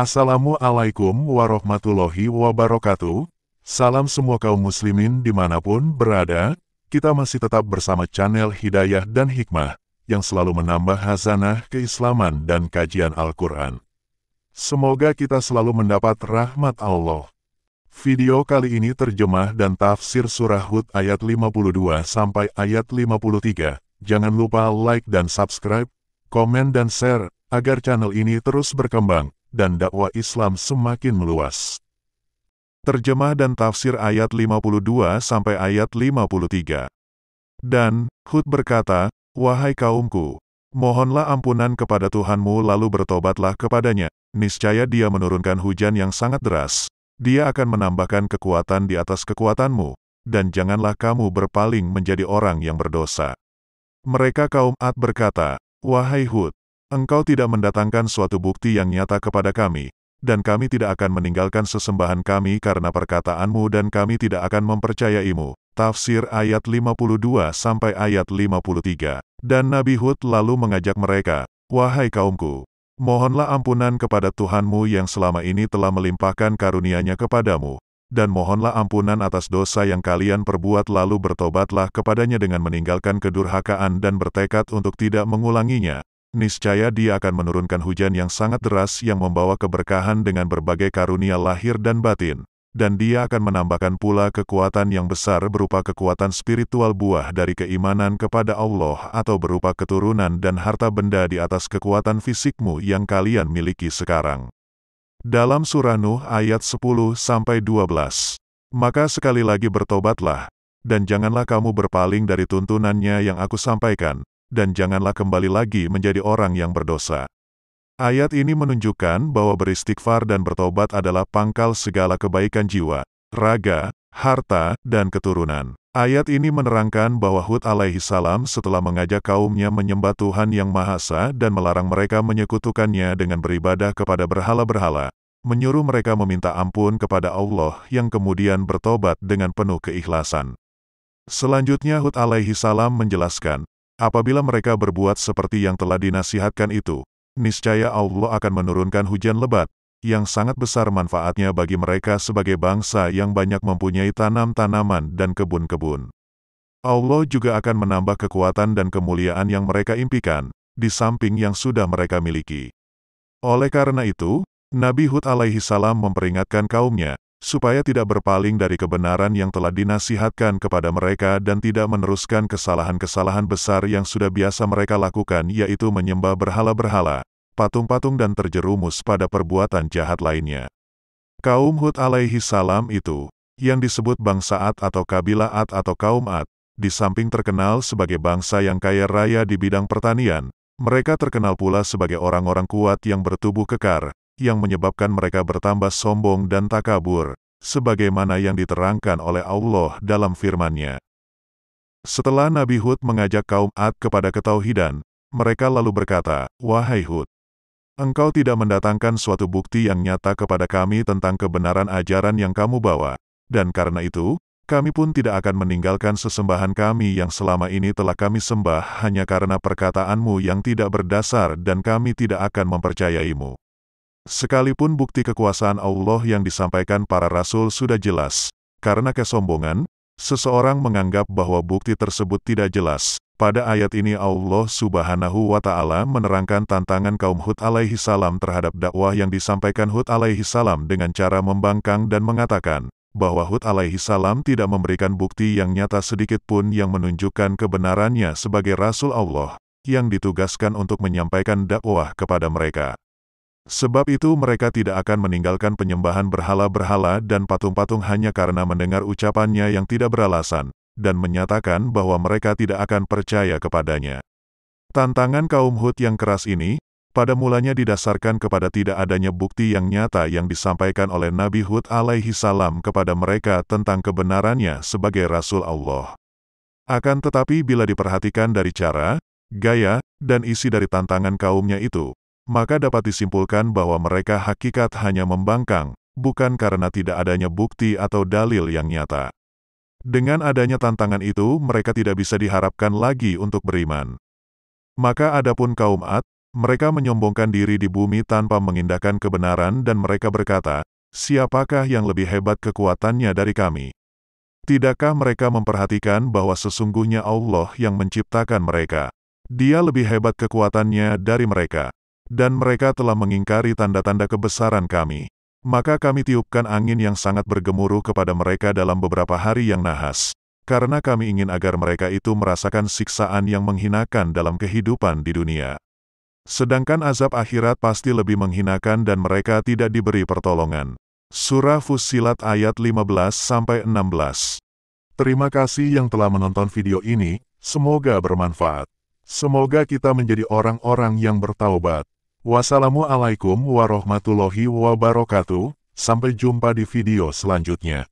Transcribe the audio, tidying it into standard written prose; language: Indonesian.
Assalamualaikum warahmatullahi wabarakatuh. Salam semua kaum muslimin dimanapun berada. Kita masih tetap bersama channel Hidayah dan Hikmah yang selalu menambah hazanah keislaman dan kajian Al-Quran. Semoga kita selalu mendapat rahmat Allah. Video kali ini terjemah dan tafsir surah Hud ayat 52 sampai ayat 53. Jangan lupa like dan subscribe, komen dan share agar channel ini terus berkembang dan dakwah Islam semakin meluas. Terjemah dan tafsir ayat 52 sampai ayat 53. Dan Hud berkata, "Wahai kaumku, mohonlah ampunan kepada Tuhanmu lalu bertobatlah kepadanya. Niscaya Dia menurunkan hujan yang sangat deras. Dia akan menambahkan kekuatan di atas kekuatanmu, dan janganlah kamu berpaling menjadi orang yang berdosa." Mereka kaum Ad berkata, "Wahai Hud, engkau tidak mendatangkan suatu bukti yang nyata kepada kami, dan kami tidak akan meninggalkan sesembahan kami karena perkataanmu dan kami tidak akan mempercayaimu." Tafsir ayat 52 sampai ayat 53. Dan Nabi Hud lalu mengajak mereka, "Wahai kaumku, mohonlah ampunan kepada Tuhanmu yang selama ini telah melimpahkan karunia-Nya kepadamu, dan mohonlah ampunan atas dosa yang kalian perbuat lalu bertobatlah kepadanya dengan meninggalkan kedurhakaan dan bertekad untuk tidak mengulanginya. Niscaya Dia akan menurunkan hujan yang sangat deras yang membawa keberkahan dengan berbagai karunia lahir dan batin, dan Dia akan menambahkan pula kekuatan yang besar berupa kekuatan spiritual buah dari keimanan kepada Allah atau berupa keturunan dan harta benda di atas kekuatan fisikmu yang kalian miliki sekarang." Dalam surah Nuh ayat 10-12. Maka sekali lagi bertobatlah, dan janganlah kamu berpaling dari tuntunannya yang aku sampaikan, dan janganlah kembali lagi menjadi orang yang berdosa. Ayat ini menunjukkan bahwa beristighfar dan bertobat adalah pangkal segala kebaikan jiwa, raga, harta, dan keturunan. Ayat ini menerangkan bahwa Hud alaihi salam setelah mengajak kaumnya menyembah Tuhan yang Maha Esa dan melarang mereka menyekutukannya dengan beribadah kepada berhala-berhala, menyuruh mereka meminta ampun kepada Allah yang kemudian bertobat dengan penuh keikhlasan. Selanjutnya Hud alaihi salam menjelaskan, apabila mereka berbuat seperti yang telah dinasihatkan itu, niscaya Allah akan menurunkan hujan lebat, yang sangat besar manfaatnya bagi mereka sebagai bangsa yang banyak mempunyai tanam-tanaman dan kebun-kebun. Allah juga akan menambah kekuatan dan kemuliaan yang mereka impikan, di samping yang sudah mereka miliki. Oleh karena itu, Nabi Hud alaihi salam memperingatkan kaumnya, supaya tidak berpaling dari kebenaran yang telah dinasihatkan kepada mereka dan tidak meneruskan kesalahan-kesalahan besar yang sudah biasa mereka lakukan, yaitu menyembah berhala-berhala, patung-patung dan terjerumus pada perbuatan jahat lainnya. Kaum Hud alaihi salam itu, yang disebut bangsa Ad atau kabilah Ad atau kaum Ad, di samping terkenal sebagai bangsa yang kaya raya di bidang pertanian, mereka terkenal pula sebagai orang-orang kuat yang bertubuh kekar, yang menyebabkan mereka bertambah sombong dan takabur, sebagaimana yang diterangkan oleh Allah dalam firman-Nya. Setelah Nabi Hud mengajak kaum Ad kepada ketauhidan, mereka lalu berkata, "Wahai Hud, engkau tidak mendatangkan suatu bukti yang nyata kepada kami tentang kebenaran ajaran yang kamu bawa, dan karena itu, kami pun tidak akan meninggalkan sesembahan kami yang selama ini telah kami sembah hanya karena perkataanmu yang tidak berdasar dan kami tidak akan mempercayaimu. Sekalipun bukti kekuasaan Allah yang disampaikan para rasul sudah jelas, karena kesombongan, seseorang menganggap bahwa bukti tersebut tidak jelas." Pada ayat ini Allah subhanahu wa ta'ala menerangkan tantangan kaum Hud alaihi salam terhadap dakwah yang disampaikan Hud alaihi salam dengan cara membangkang dan mengatakan, bahwa Hud alaihi salam tidak memberikan bukti yang nyata sedikit pun yang menunjukkan kebenarannya sebagai Rasul Allah, yang ditugaskan untuk menyampaikan dakwah kepada mereka. Sebab itu mereka tidak akan meninggalkan penyembahan berhala-berhala dan patung-patung hanya karena mendengar ucapannya yang tidak beralasan, dan menyatakan bahwa mereka tidak akan percaya kepadanya. Tantangan kaum Hud yang keras ini, pada mulanya didasarkan kepada tidak adanya bukti yang nyata yang disampaikan oleh Nabi Hud alaihi salam kepada mereka tentang kebenarannya sebagai Rasul Allah. Akan tetapi bila diperhatikan dari cara, gaya, dan isi dari tantangan kaumnya itu, maka dapat disimpulkan bahwa mereka hakikat hanya membangkang, bukan karena tidak adanya bukti atau dalil yang nyata. Dengan adanya tantangan itu, mereka tidak bisa diharapkan lagi untuk beriman. Maka adapun kaum Ad, Mereka menyombongkan diri di bumi tanpa mengindahkan kebenaran dan mereka berkata, siapakah yang lebih hebat kekuatannya dari kami? Tidakkah mereka memperhatikan bahwa sesungguhnya Allah yang menciptakan mereka? Dia lebih hebat kekuatannya dari mereka. Dan mereka telah mengingkari tanda-tanda kebesaran kami. Maka kami tiupkan angin yang sangat bergemuruh kepada mereka dalam beberapa hari yang nahas. Karena kami ingin agar mereka itu merasakan siksaan yang menghinakan dalam kehidupan di dunia. Sedangkan azab akhirat pasti lebih menghinakan dan mereka tidak diberi pertolongan. Surah Fussilat ayat 15-16. Terima kasih yang telah menonton video ini, semoga bermanfaat. Semoga kita menjadi orang-orang yang bertaubat. Wassalamualaikum warahmatullahi wabarakatuh, sampai jumpa di video selanjutnya.